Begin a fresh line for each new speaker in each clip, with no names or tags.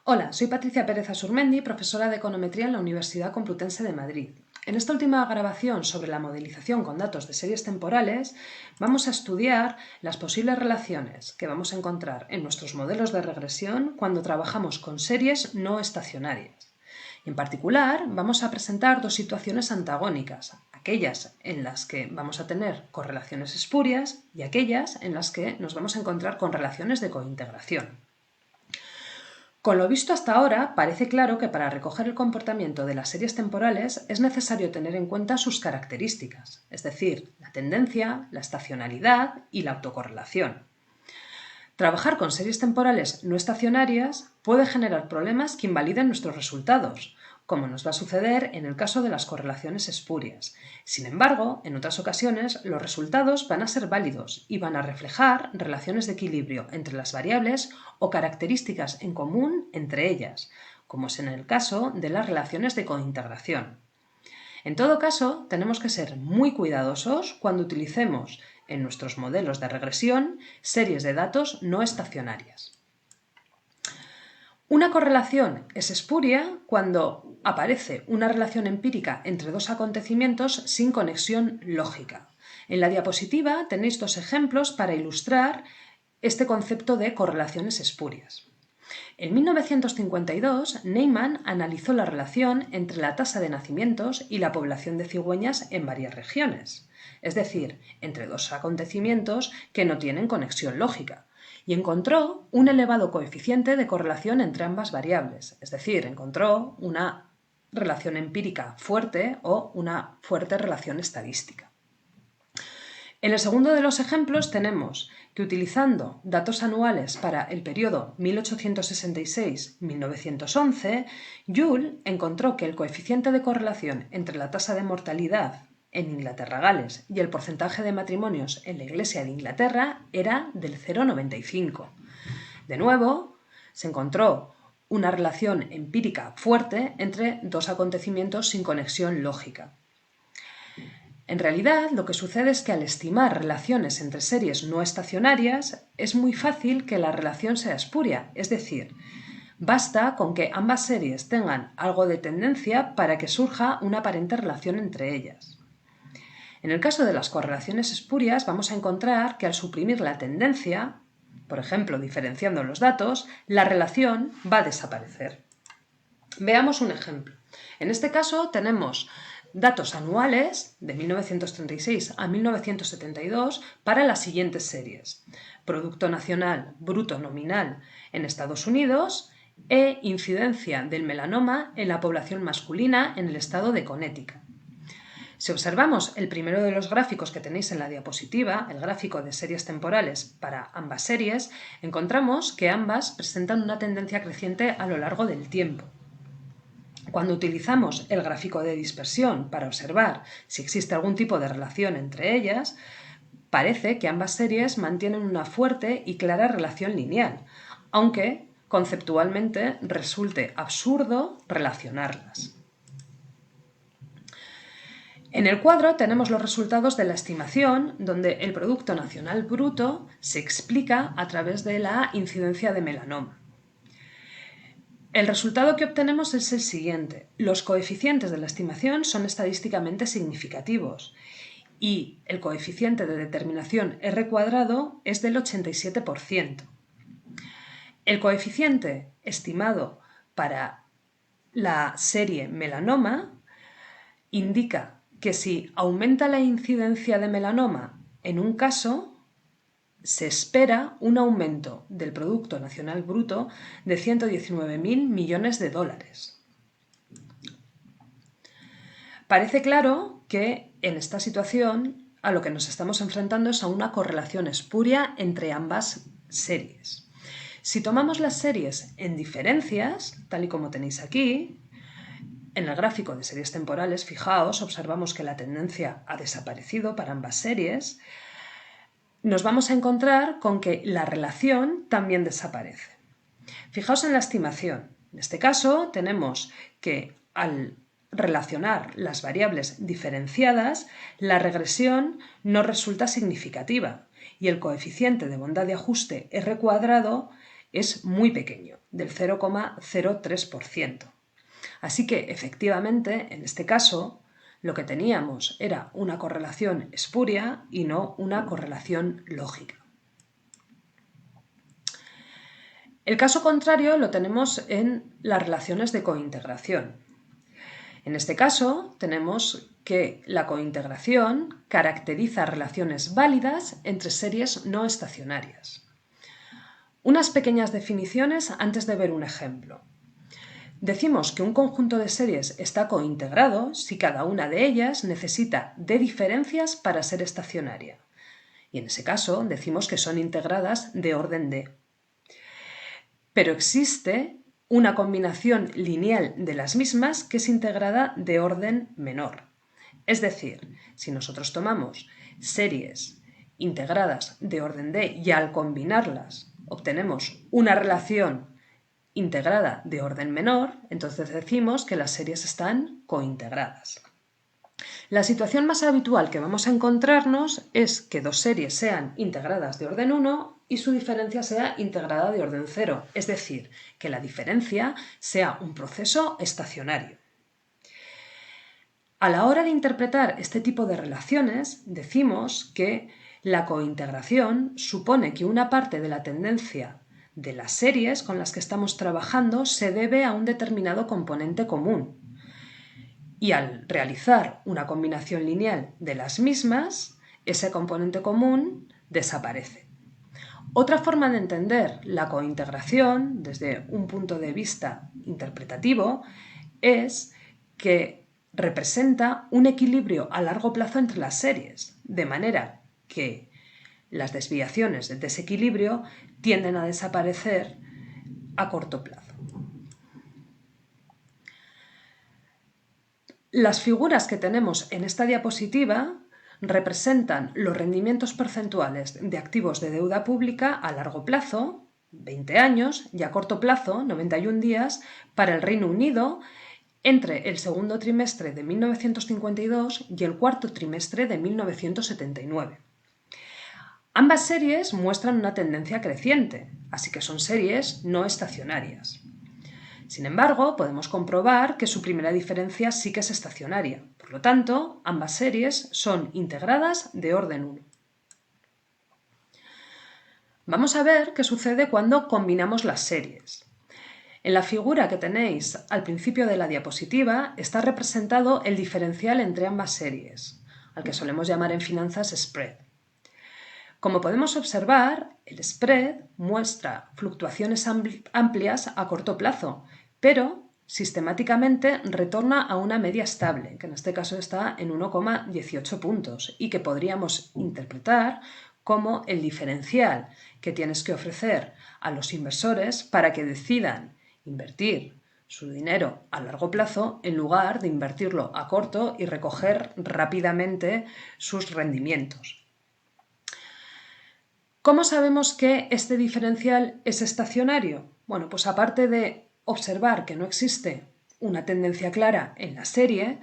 Hola, soy Patricia Pérez Asurmendi, profesora de Econometría en la Universidad Complutense de Madrid. En esta última grabación sobre la modelización con datos de series temporales, vamos a estudiar las posibles relaciones que vamos a encontrar en nuestros modelos de regresión cuando trabajamos con series no estacionarias. En particular, vamos a presentar dos situaciones antagónicas, aquellas en las que vamos a tener correlaciones espurias y aquellas en las que nos vamos a encontrar con relaciones de cointegración. Con lo visto hasta ahora, parece claro que para recoger el comportamiento de las series temporales es necesario tener en cuenta sus características, es decir, la tendencia, la estacionalidad y la autocorrelación. Trabajar con series temporales no estacionarias puede generar problemas que invaliden nuestros resultados, como nos va a suceder en el caso de las correlaciones espurias. Sin embargo, en otras ocasiones, los resultados van a ser válidos y van a reflejar relaciones de equilibrio entre las variables o características en común entre ellas, como es en el caso de las relaciones de cointegración. En todo caso, tenemos que ser muy cuidadosos cuando utilicemos en nuestros modelos de regresión series de datos no estacionarias. Una correlación es espuria cuando aparece una relación empírica entre dos acontecimientos sin conexión lógica. En la diapositiva tenéis dos ejemplos para ilustrar este concepto de correlaciones espurias. En 1952, Neyman analizó la relación entre la tasa de nacimientos y la población de cigüeñas en varias regiones, es decir, entre dos acontecimientos que no tienen conexión lógica, y encontró un elevado coeficiente de correlación entre ambas variables, es decir, encontró una relación empírica fuerte o una fuerte relación estadística. En el segundo de los ejemplos tenemos que utilizando datos anuales para el periodo 1866-1911, Joule encontró que el coeficiente de correlación entre la tasa de mortalidad en Inglaterra-Gales y el porcentaje de matrimonios en la Iglesia de Inglaterra era del 0,95. De nuevo, se encontró una relación empírica fuerte entre dos acontecimientos sin conexión lógica. En realidad, lo que sucede es que al estimar relaciones entre series no estacionarias, es muy fácil que la relación sea espuria, es decir, basta con que ambas series tengan algo de tendencia para que surja una aparente relación entre ellas. En el caso de las correlaciones espurias, vamos a encontrar que al suprimir la tendencia, por ejemplo, diferenciando los datos, la relación va a desaparecer. Veamos un ejemplo. En este caso tenemos datos anuales de 1936 a 1972 para las siguientes series: Producto Nacional Bruto Nominal en Estados Unidos e incidencia del melanoma en la población masculina en el estado de Connecticut. Si observamos el primero de los gráficos que tenéis en la diapositiva, el gráfico de series temporales para ambas series, encontramos que ambas presentan una tendencia creciente a lo largo del tiempo. Cuando utilizamos el gráfico de dispersión para observar si existe algún tipo de relación entre ellas, parece que ambas series mantienen una fuerte y clara relación lineal, aunque conceptualmente resulte absurdo relacionarlas. En el cuadro tenemos los resultados de la estimación, donde el Producto Nacional Bruto se explica a través de la incidencia de melanoma. El resultado que obtenemos es el siguiente. Los coeficientes de la estimación son estadísticamente significativos y el coeficiente de determinación R² es del 87%. El coeficiente estimado para la serie melanoma indica que si aumenta la incidencia de melanoma en un caso, se espera un aumento del Producto Nacional Bruto de 119.000 millones de dólares. Parece claro que en esta situación a lo que nos estamos enfrentando es a una correlación espuria entre ambas series. Si tomamos las series en diferencias, tal y como tenéis aquí, en el gráfico de series temporales, fijaos, observamos que la tendencia ha desaparecido para ambas series. Nos vamos a encontrar con que la relación también desaparece. Fijaos en la estimación. En este caso tenemos que al relacionar las variables diferenciadas, la regresión no resulta significativa y el coeficiente de bondad de ajuste R² es muy pequeño, del 0,03%. Así que, efectivamente, en este caso, lo que teníamos era una correlación espuria y no una correlación lógica. El caso contrario lo tenemos en las relaciones de cointegración. En este caso, tenemos que la cointegración caracteriza relaciones válidas entre series no estacionarias. Unas pequeñas definiciones antes de ver un ejemplo. Decimos que un conjunto de series está cointegrado si cada una de ellas necesita de diferencias para ser estacionaria. Y en ese caso decimos que son integradas de orden D. Pero existe una combinación lineal de las mismas que es integrada de orden menor. Es decir, si nosotros tomamos series integradas de orden D y al combinarlas obtenemos una relación integrada de orden menor, entonces decimos que las series están cointegradas. La situación más habitual que vamos a encontrarnos es que dos series sean integradas de orden 1 y su diferencia sea integrada de orden 0, es decir, que la diferencia sea un proceso estacionario. A la hora de interpretar este tipo de relaciones, decimos que la cointegración supone que una parte de la tendencia de las series con las que estamos trabajando se debe a un determinado componente común. Y al realizar una combinación lineal de las mismas, ese componente común desaparece. Otra forma de entender la cointegración desde un punto de vista interpretativo es que representa un equilibrio a largo plazo entre las series, de manera que las desviaciones de desequilibrio tienden a desaparecer a corto plazo. Las figuras que tenemos en esta diapositiva representan los rendimientos porcentuales de activos de deuda pública a largo plazo, 20 años, y a corto plazo, 91 días, para el Reino Unido entre el segundo trimestre de 1952 y el cuarto trimestre de 1979. Ambas series muestran una tendencia creciente, así que son series no estacionarias. Sin embargo, podemos comprobar que su primera diferencia sí que es estacionaria. Por lo tanto, ambas series son integradas de orden 1. Vamos a ver qué sucede cuando combinamos las series. En la figura que tenéis al principio de la diapositiva está representado el diferencial entre ambas series, al que solemos llamar en finanzas spread. Como podemos observar, el spread muestra fluctuaciones amplias a corto plazo, pero sistemáticamente retorna a una media estable, que en este caso está en 1,18 puntos y que podríamos interpretar como el diferencial que tienes que ofrecer a los inversores para que decidan invertir su dinero a largo plazo en lugar de invertirlo a corto y recoger rápidamente sus rendimientos. ¿Cómo sabemos que este diferencial es estacionario? Bueno, pues aparte de observar que no existe una tendencia clara en la serie,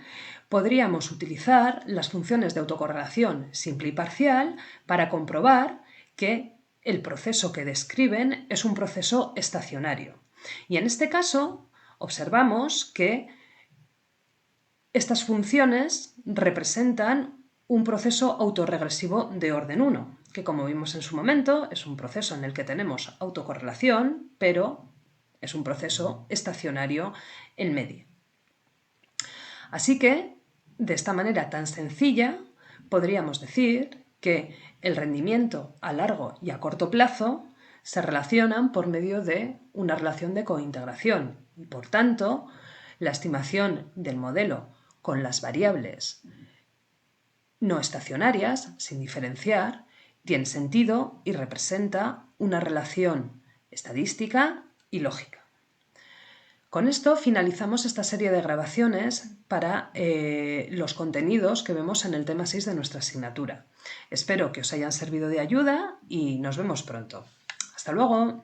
podríamos utilizar las funciones de autocorrelación simple y parcial para comprobar que el proceso que describen es un proceso estacionario. Y en este caso, observamos que estas funciones representan un proceso autorregresivo de orden 1, que como vimos en su momento es un proceso en el que tenemos autocorrelación, pero es un proceso estacionario en medio. Así que, de esta manera tan sencilla, podríamos decir que el rendimiento a largo y a corto plazo se relacionan por medio de una relación de cointegración y, por tanto, la estimación del modelo con las variables no estacionarias, sin diferenciar, tiene sentido y representa una relación estadística y lógica. Con esto finalizamos esta serie de grabaciones para los contenidos que vemos en el tema 6 de nuestra asignatura. Espero que os hayan servido de ayuda y nos vemos pronto. ¡Hasta luego!